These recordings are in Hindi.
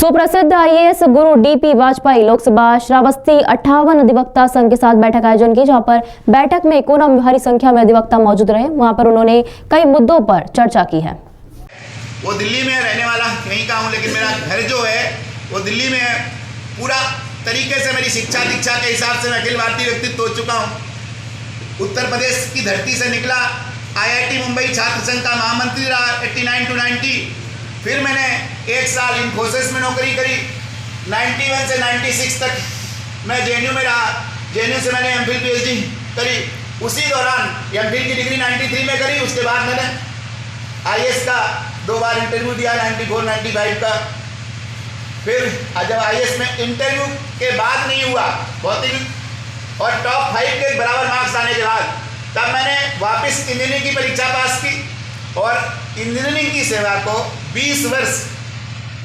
सुप्रसिद्ध आईएएस गुरु डीपी वाजपेयी लोकसभा श्रावस्ती 58 अधिवक्ता संघ के साथ बैठक आयोजन की, जहां पर बैठक में कोना भारी संख्या में अधिवक्ता मौजूद रहे। वहां पर उन्होंने कई मुद्दों पर चर्चा की है। वो दिल्ली में रहने वाला कहीं का हूँ, लेकिन मेरा घर जो है वो दिल्ली में है। पूरा तरीके से मेरी शिक्षा दीक्षा के हिसाब से मैं अखिल भारतीय व्यक्तित्व हो चुका हूँ। उत्तर प्रदेश की धरती से निकला, IIT मुंबई छात्र संघ का महामंत्री रहा 89 to 90। फिर मैंने 1 साल इन्फोसिस में नौकरी करी। 91 से 96 तक मैं JNU में रहा। JNU से मैंने MPhil PhD करी। उसी दौरान MPhil की डिग्री 93 में करी। उसके बाद मैंने IAS का 2 बार इंटरव्यू दिया, 94 95 का। फिर जब IAS में इंटरव्यू के बाद नहीं हुआ भौतिक और टॉप 5 के बराबर मार्क्स आने के बाद, तब मैंने वापस इंजीनियरिंग की परीक्षा पास की और इंजीनियरिंग की सेवा को 20 वर्ष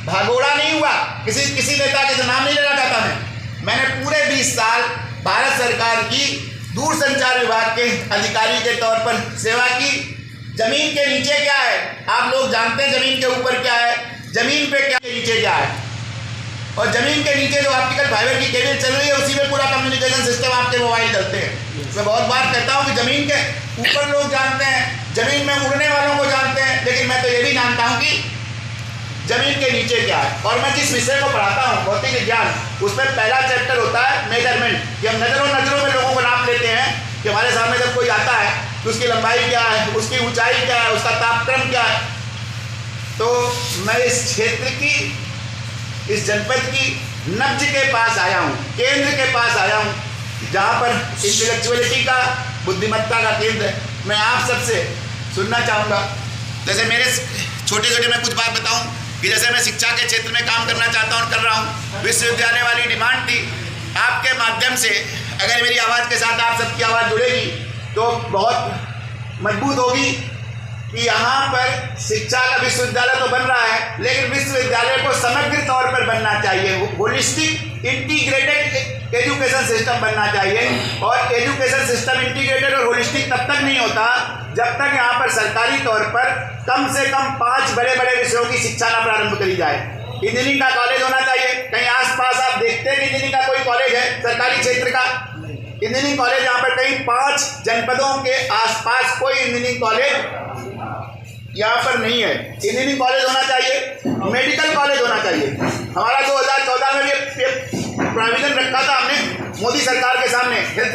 भागोड़ा नहीं हुआ। किसी नेता के तो नाम नहीं लेना चाहता मैंने पूरे 20 साल भारत सरकार की दूरसंचार विभाग के अधिकारी के तौर पर सेवा की। जमीन के नीचे क्या है आप लोग जानते हैं, जमीन के ऊपर क्या है, जमीन पे क्या के नीचे क्या है। और जमीन के नीचे जो ऑप्टिकल फाइबर की केबल चल रही है उसी में पूरा कम्युनिकेशन सिस्टम आपके मोबाइल चलते हैं। मैं बहुत बार कहता हूँ कि जमीन के ऊपर लोग जानते हैं, जमीन में उड़ने वालों को जानते हैं, लेकिन मैं तो ये भी जानता हूँ कि जमीन के नीचे क्या है। और मैं जिस विषय को पढ़ाता हूँ भौतिक विज्ञान, उसमें पहला चैप्टर होता है मेजरमेंट, कि हम नजरों में लोगों को नाप लेते हैं कि हमारे सामने जब कोई आता है तो उसकी लंबाई क्या है, उसकी ऊंचाई क्या है, उसका तापक्रम क्या है। तो मैं इस क्षेत्र की, इस जनपद की नब्ज के पास आया हूँ, केंद्र के पास आया हूँ, जहाँ पर इंटेलेक्चुअलिटी का, बुद्धिमत्ता का केंद्र है। मैं आप सबसे सुनना चाहूँगा, जैसे मेरे छोटे मैं कुछ बात बताऊँ कि जैसे मैं शिक्षा के क्षेत्र में काम करना चाहता हूँ, कर रहा हूँ। विश्वविद्यालय वाली डिमांड थी, आपके माध्यम से अगर मेरी आवाज़ के साथ आप सबकी आवाज़ जुड़ेगी तो बहुत मजबूत होगी कि यहाँ पर शिक्षा का विश्वविद्यालय तो बन रहा है, लेकिन विश्वविद्यालय को समग्र तौर पर बनना चाहिए, होलिस्टिक इंटीग्रेटेड एजुकेशन सिस्टम बनना चाहिए। और एजुकेशन सिस्टम इंटीग्रेटेड और होलिस्टिक तब तक नहीं होता जब तक यहाँ पर सरकारी तौर पर कम से कम 5 बड़े विषयों की शिक्षा न प्रारंभ करी जाए। इंजीनियरिंग का कॉलेज होना चाहिए। कहीं आसपास आप देखते हैं कि इंजीनियरिंग का कोई कॉलेज है सरकारी क्षेत्र का? इंजीनियरिंग कॉलेज यहाँ पर कहीं 5 जनपदों के आसपास कोई इंजीनियरिंग कॉलेज यहाँ पर नहीं है। इंजीनियरिंग कॉलेज होना चाहिए, मेडिकल कॉलेज होना चाहिए। हमारा 2014 में भी प्रोविजन रखा था हमने मोदी सरकार के सामने हेल्थ